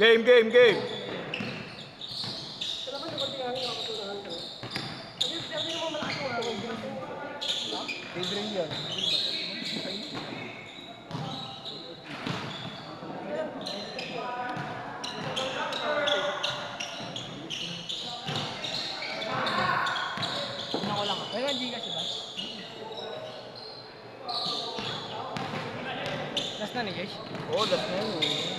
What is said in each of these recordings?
Game, game, game. Libre yun. Tingnan ko lang ah. Ayun, hindi kasi ba? Last na ni guys. Oh, last na yun.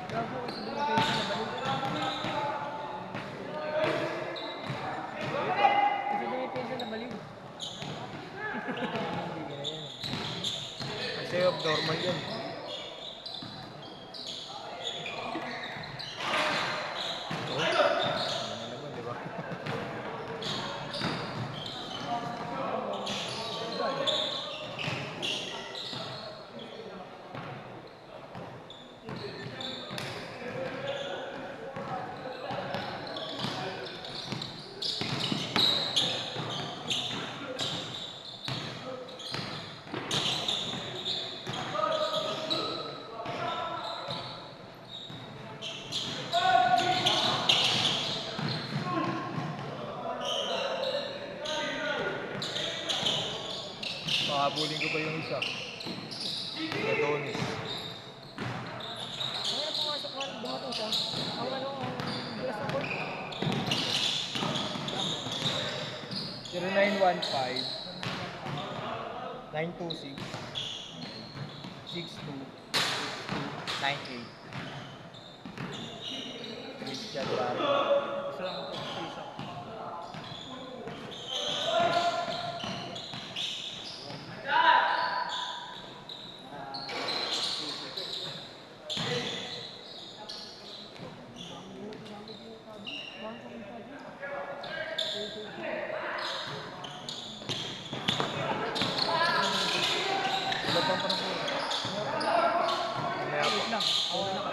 Bravo kasi doon kayo sa balik. Kasi doon yung pension na baliw. Hindi ka na yan. Kasi abnormal yan. Oh, ano naman, di ba? Makabuling ko pa yung isa. Adonis. Ang na pumasok man, dumating siya. Ang ano, ang dress na court. 0915 926 62 98. Christian Barry. Isa lang ito. Isa. Wala pang parang po. Mamaya pa. Wait lang. Awa na ka.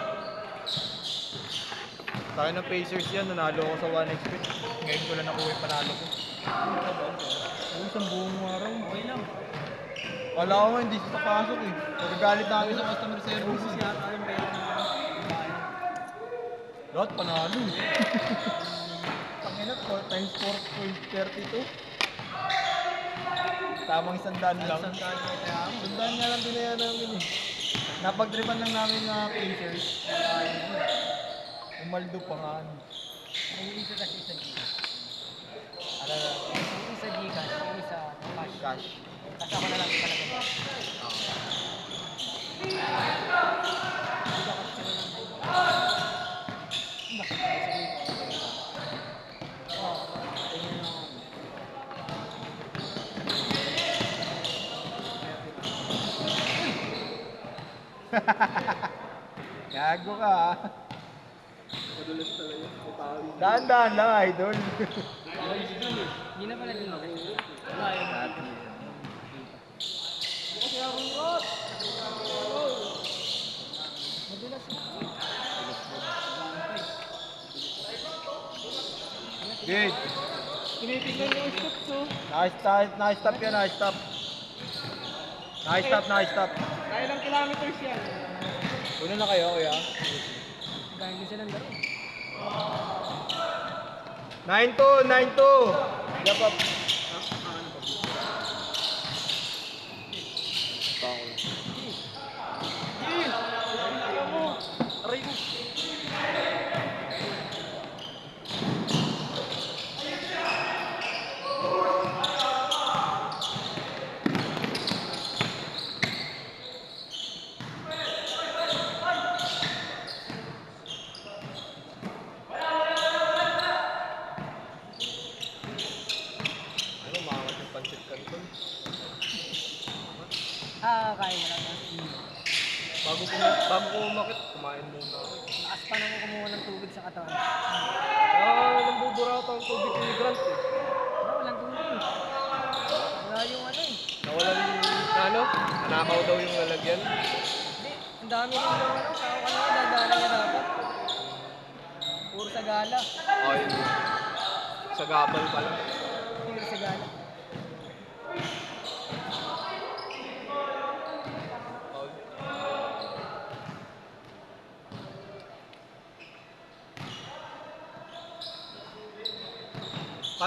Tayo ng Pacers yan, nanalo ako sa 1xbet. Ngayon ko lang nakuha yung panalo ko. Ang isang buong araw. Okay lang. Wala ko nga, hindi siya pasok eh. Nagagalit na kami sa customer service. Busis yata yung pera ng bayan. Lahat panalo eh. Panginat, 4 times 4.32. Tamang 100 lang. Sandaan na kaya ako. 100 nga lang binaya namin eh. Napagtripan lang namin mga Pacers. Umaldo pa nga. Ang isa kasi sa Gcash. Ano na? Yung isa Gcash, yung isa cash. Cash. Kasi ako na lang ikalagay. Gago ka ah. Madulas talaga. Ipawin. Dahan-dahan lang idol. Hindi na pala din ako. Wala yun. Kasi ako rot. Madulas na. Good. Tinitignan yung steps oh. Nice stop yan, nice stop. Nice stop, nice stop. Kaya ng kilometers yan. Una na kayo, kuya. Dahil din silang laro. 9-2, 9-2. Yap up. Alam mo. Aray mo. Ano, maangat yung pancit canton. Kaya mo lang yan. Bago ko umakit, kumain muna ako. Lakas pa naman kumuha ng tubig sa katawan. Ah, nambubura ata ang tubig ni Grant eh. Wala, walang tubig. Walang, ano, nanakaw daw yung lalagyan. Hindi, ang dami rin daw ano, tao kanina, dadaanan niya dapat. Puro sa gala. Okay. Sa gabal pala. Puro sa gala.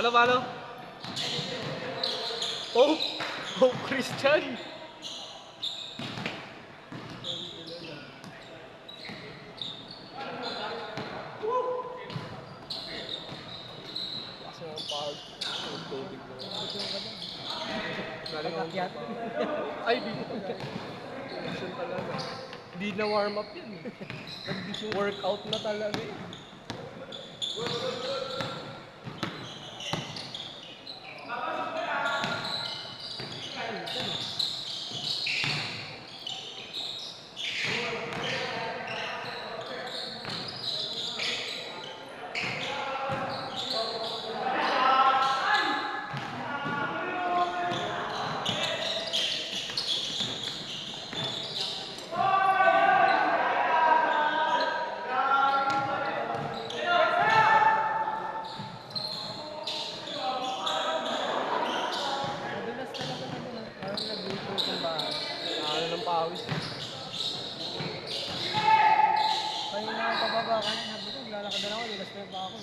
Palo. Hope! Hope Christian! Kasi ang pag tubig mo. Pag-akyat. Ay, di ko Condition talaga. Hindi na warm up yun eh. Workout na talaga eh. Madulas talaga na doon. Parang nagluto kung ba. Ano ng pawis eh. Kaya na ako pababa kanina. Sabi ko, lalakad na ako. Lilas na pa ako.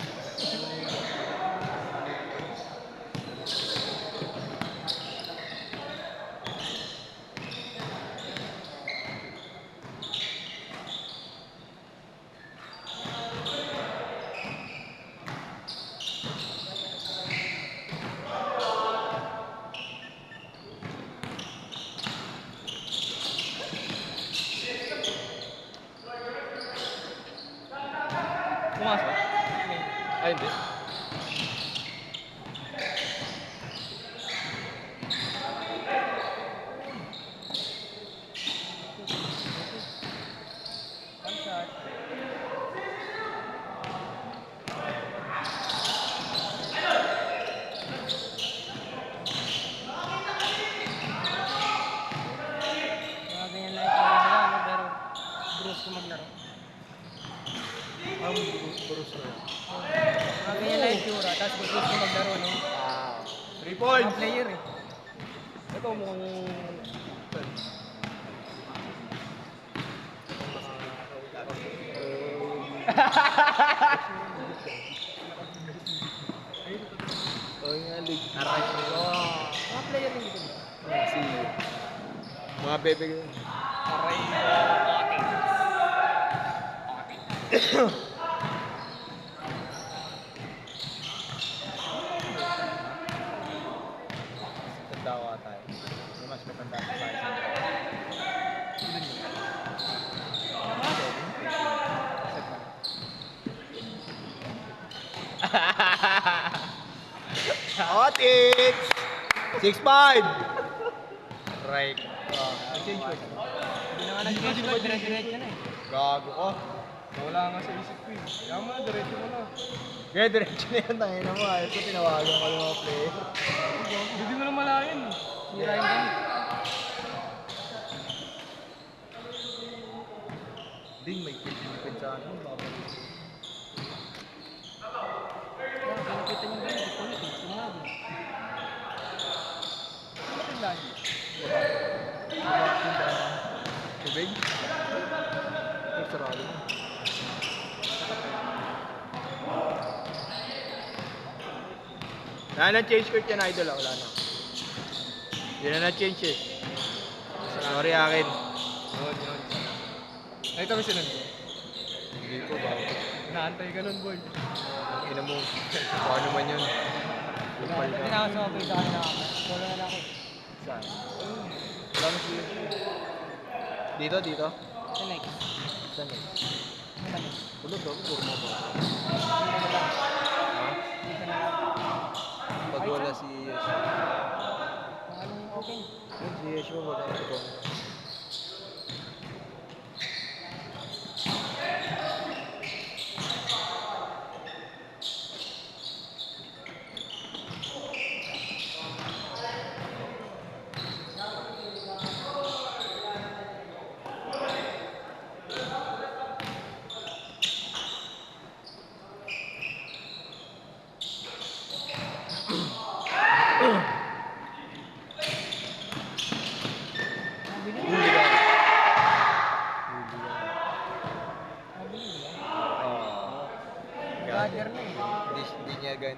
Pumasok? Ay, hindi. One shot. Mga ganyan lang yung nila, no? Pero Bruce ko maglaro. Ang burus na yun. Mga ganyan lang yung tsura. Tapos Bruce ko maglaro, no? 3 Mga points! player eh. Ito mukhang... Oh, nga, league. Mga player din dito. Si... Mga bebe ko. Aray. Tanda tayo. Mas matanda sa tayo. Otits! 6'5". Right. Hindi na nga nag-change ko, dire-diretso na eh. Gago ko. Wala nga sa isip ko eh. Kaya mo na, diretso mo na. Kaya diretso na yan. Tayo naman. Ayos ko tinawagan ko yung mga player. Hindi mo na malayan eh. Sira yung gamit. Ding, may pinipin sa ano. Babalik. Kaya pinakita niyo ganyan, ito ulit eh. Sumabot. Bakit ang lagi? Tubig? Ay, sarado na. Wala na change court yan, idol. Wala na. Hindi na na-change eh. Sorry akin. Yun. Ay, kami sinunod. Hindi ko ba? Naantay ka nun, boy. Ina mo. Kung ano man yun. Lupal Hindi ka. na ako sumabay sa kanila ako. Solo na lang ako. Saan? Wala na sila. Dito, dito. Sa next. Saan eh? Sa next. Tulog ako, kurma ba? Dito na lang. Ha? Dito na lang. Pag wala si Yeshua. Kung anong okay. Yun, si Yeshua wala na ito.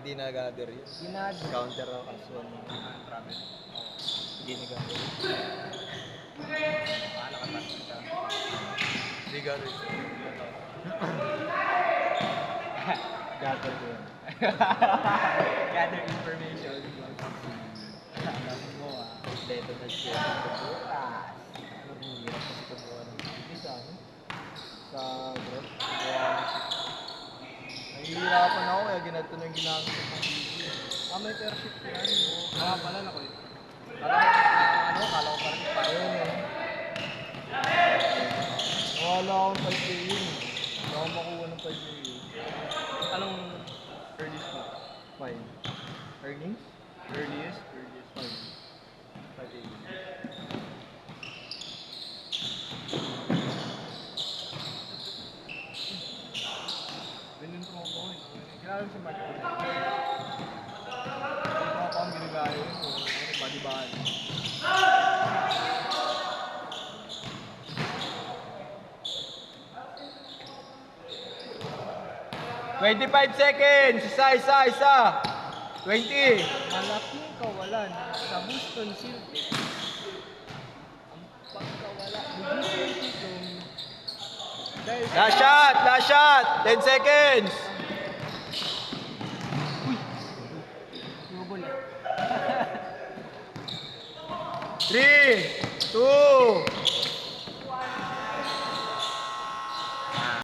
Hindi na-gather yun. Ginado. Counter ako as one. Travel. Hindi na-gather. Nakatapos siya. Hindi gather siya. Gather ko yun. Gather information. Alam mo Kompleto na siya. bukas. Ang hirap kasi kumuha ng Isa, ano? sa grab. Nahihirapan ako kaya ginato na yung ginamit ko ng video. May per shift yan. Pala na ko eh. Kala ko parang pa. Ayun eh. Nawala akong 5K yun. Hindi ako makuha ng 5K yun. Anong earliest mo? 5. Earnings? Earliest? 5. 5K yun. Binintro ko eh. Kilala mo si Mark. Ito ako ang ginagaya yun. Body-body. 25 seconds! Isa! 20! Malaking kawalan sa Boston Celtics. Ang pagkawala ni Jason Tatum dahil sa Last shot! 10 seconds! double. 3, 2,